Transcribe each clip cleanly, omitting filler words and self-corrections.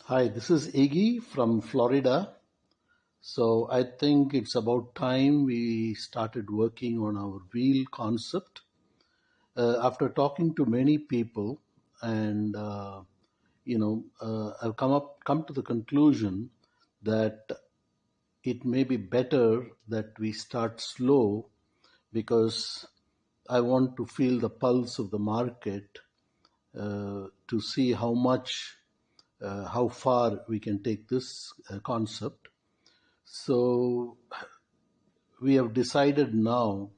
Hi, this is Iggy from Florida. So I think it's about time we started working on our wheel concept. After talking to many people, and I've come to the conclusion that it may be better that we start slow because I want to feel the pulse of the market to see how far we can take this concept. So we have decided now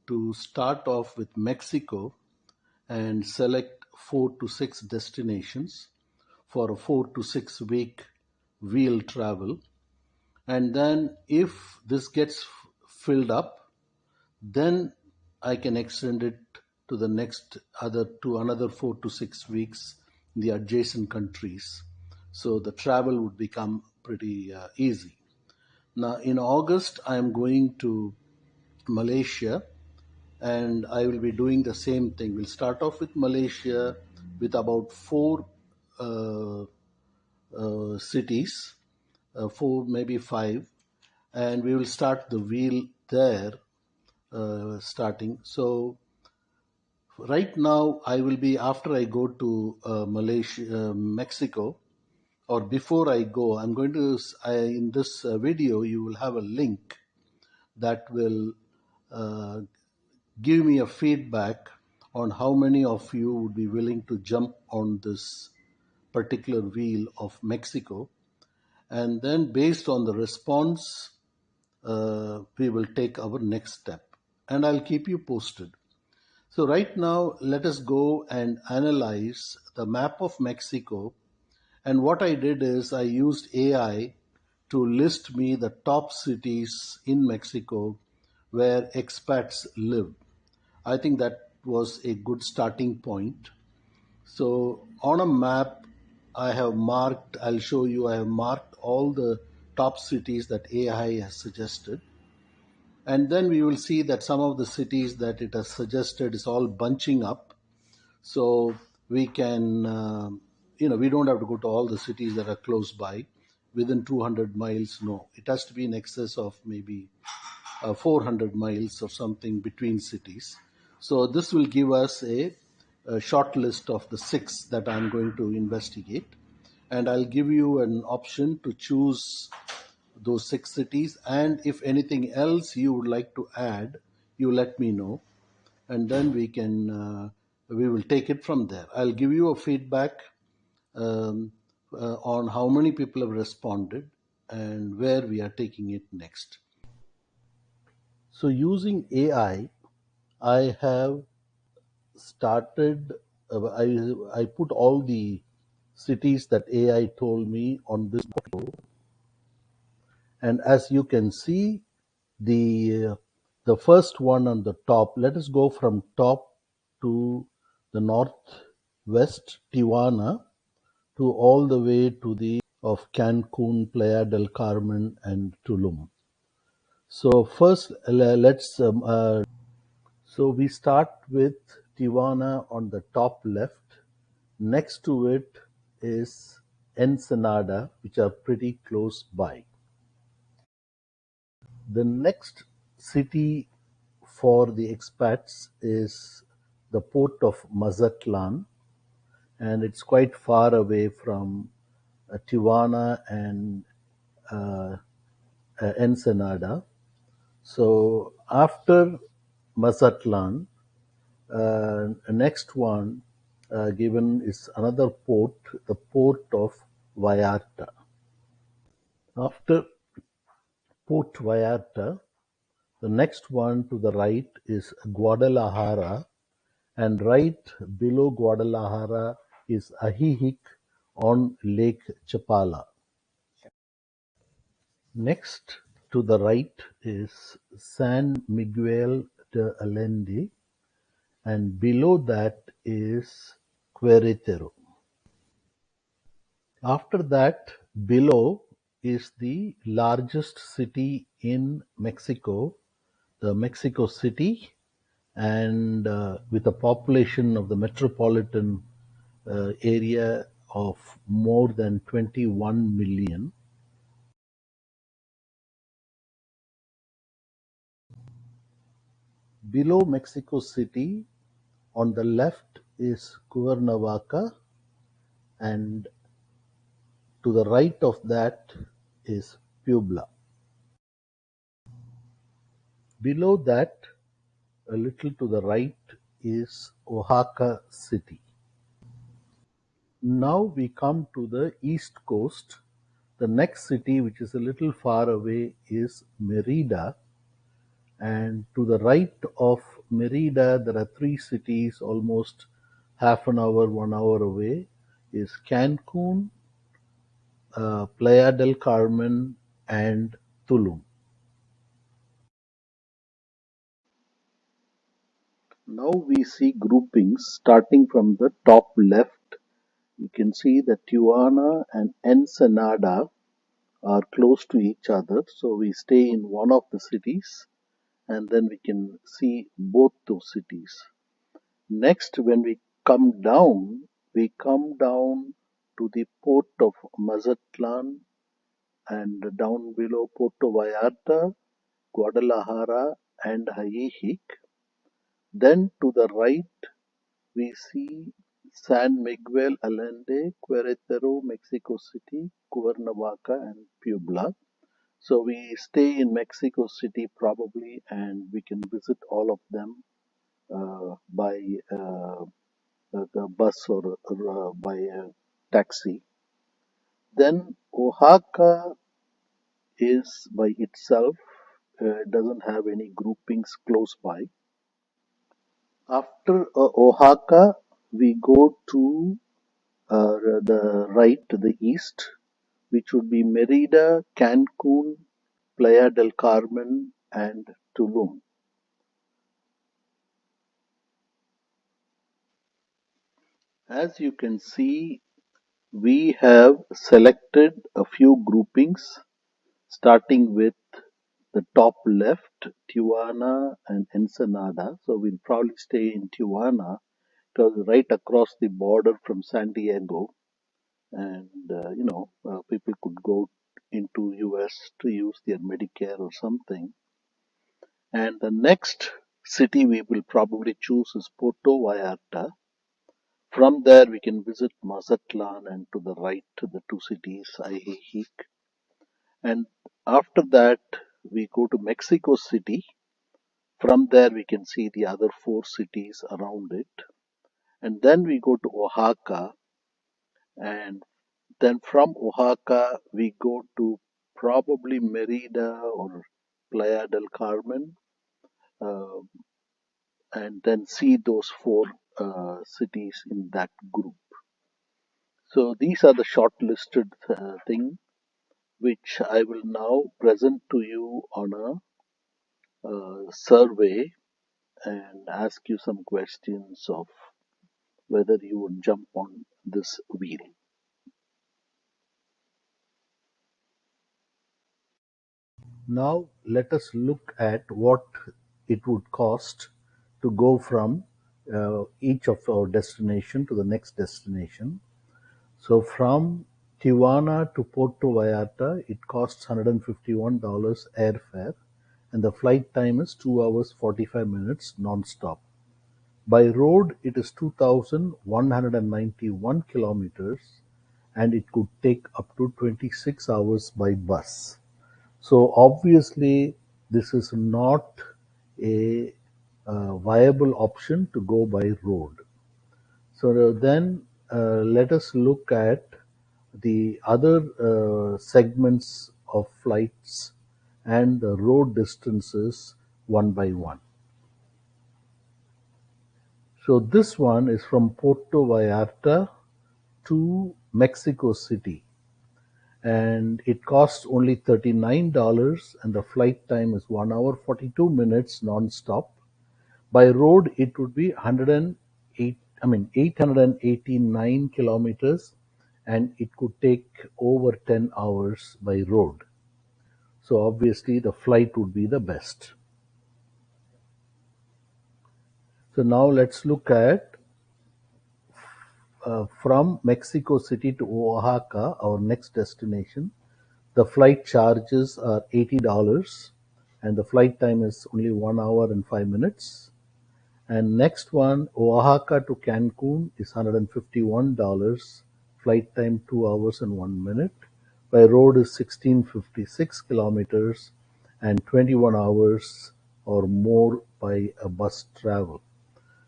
to start off with Mexico and select 4 to 6 destinations for a 4 to 6 week wheel travel. And then if this gets filled up, then I can extend it to the next other to another 4 to 6 weeks in the adjacent countries. So the travel would become pretty easy. Now, in August, I am going to Malaysia and I will be doing the same thing. We'll start off with Malaysia with about four uh, cities, four, maybe five, and we will start the wheel there starting. So, right now, I will be, after I go to Mexico, or before I go, I'm going to, in this video, you will have a link that will uh, give me a feedback on how many of you would be willing to jump on this particular wheel of Mexico. And then, based on the response, we will take our next step. And I'll keep you posted. So, right now, let us go and analyze the map of Mexico. And what I did is I used AI to list me the top cities in Mexico where expats live. I think that was a good starting point. So on a map, I'll show you, I have marked all the top cities that AI has suggested. And then we will see that some of the cities that it has suggested is all bunching up. So we can, we don't have to go to all the cities that are close by within 200 miles. No, it has to be in excess of maybe 400 miles or something between cities. So this will give us a short list of the 6 that I'm going to investigate. And I'll give you an option to choose those 6 cities. And if anything else you would like to add, you let me know. And then we will take it from there. I'll give you a feedback um, on how many people have responded and where we are taking it next. So using I have started, I put all the cities that AI told me on this photo. And as you can see, the first one on the top, let us go from top to the northwest, Tijuana, to all the way to the of Cancun, Playa del Carmen, and Tulum. So first, let's so we start with Tijuana on the top left. Next to it is Ensenada, which are pretty close by. The next city for the expats is the port of Mazatlan, and it's quite far away from Tijuana and uh, Ensenada. So after Mazatlan, next one given is another port, the port of Vallarta. After Port Vallarta, the next one to the right is Guadalajara, and right below Guadalajara is Ajijic on Lake Chapala. Next to the right is San Miguel de Allende, and below that is Querétaro. After that, below is the largest city in Mexico, the Mexico City, and with a population of the metropolitan area of more than 21 million. Below Mexico City, on the left is Cuernavaca, and to the right of that is Puebla. Below that, a little to the right, is Oaxaca City. Now we come to the east coast. The next city, which is a little far away, is Merida. And to the right of Merida, there are three cities almost half an hour, 1 hour away, is Cancun, Playa del Carmen, and Tulum. Now we see groupings starting from the top left. You can see that Tijuana and Ensenada are close to each other, so we stay in one of the cities and then we can see both those cities. Next, when we come down to the port of Mazatlan and down below Puerto Vallarta, Guadalajara, and Ajijic. Then to the right, we see San Miguel Allende, Querétaro, Mexico City, Cuernavaca, and Puebla. So we stay in Mexico City probably, and we can visit all of them by the bus or by a taxi. Then Oaxaca is by itself, doesn't have any groupings close by. After Oaxaca, we go to the right, to the east, which would be Merida, Cancun, Playa del Carmen, and Tulum. As you can see, we have selected a few groupings starting with the top left, Tijuana and Ensenada. So we'll probably stay in Tijuana because right across the border from San Diego, and people could go into US to use their Medicare or something. And the next city we will probably choose is Puerto Vallarta. From there we can visit Mazatlan, and to the right to the two cities Ajijic. And after that we go to Mexico City. From there we can see the other four cities around it. And then we go to Oaxaca, and then from Oaxaca we go to probably Merida or Playa del Carmen, uh, and then see those four cities in that group. So these are the shortlisted thing which I will now present to you on a survey and ask you some questions of whether you would jump on this wheel. Now let us look at what it would cost to go from each of our destination to the next destination. So from Tijuana to Puerto Vallarta, it costs $151 airfare, and the flight time is 2 hours 45 minutes non-stop. By road, it is 2,191 kilometers, and it could take up to 26 hours by bus. So obviously, this is not a viable option to go by road. So then let us look at the other segments of flights and the road distances one by one. So this one is from Puerto Vallarta to Mexico City, and it costs only $39, and the flight time is 1 hour 42 minutes non-stop. By road, it would be 889 kilometers, and it could take over 10 hours by road. So obviously, the flight would be the best. So now let's look at from Mexico City to Oaxaca, our next destination, the flight charges are $80 and the flight time is only 1 hour and 5 minutes. And next one, Oaxaca to Cancun is $151, flight time 2 hours and 1 minute. By road is 1656 kilometers and 21 hours or more by a bus travel.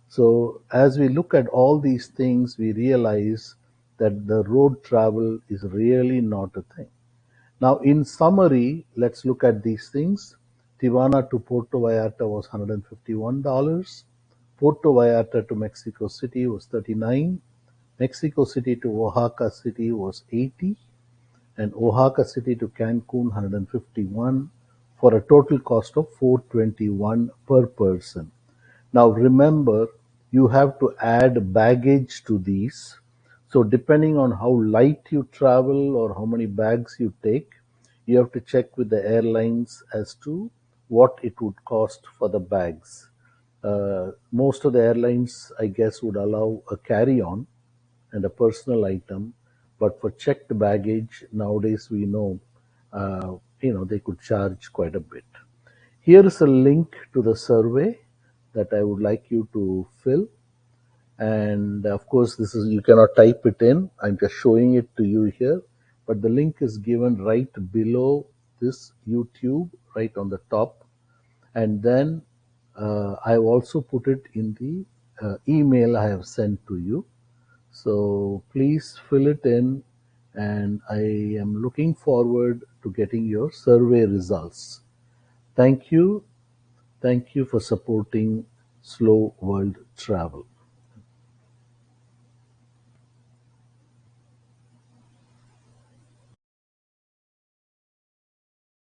So as we look at all these things, we realize that the road travel is really not a thing. Now, in summary, let's look at these things. Tijuana to Puerto Vallarta was $151. Puerto Vallarta to Mexico City was 39. Mexico City to Oaxaca City was 80. And Oaxaca City to Cancun 151 for a total cost of 421 per person. Now remember, you have to add baggage to these. So depending on how light you travel or how many bags you take, you have to check with the airlines as to what it would cost for the bags. Most of the airlines, I guess, would allow a carry-on and a personal item, but for checked baggage, nowadays we know, they could charge quite a bit. Here is a link to the survey that I would like you to fill. And of course, this is, you cannot type it in. I'm just showing it to you here. But the link is given right below this YouTube, right on the top. And then I've also put it in the email I have sent to you. So please fill it in. And I am looking forward to getting your survey results. Thank you. Thank you for supporting Slow World Travel.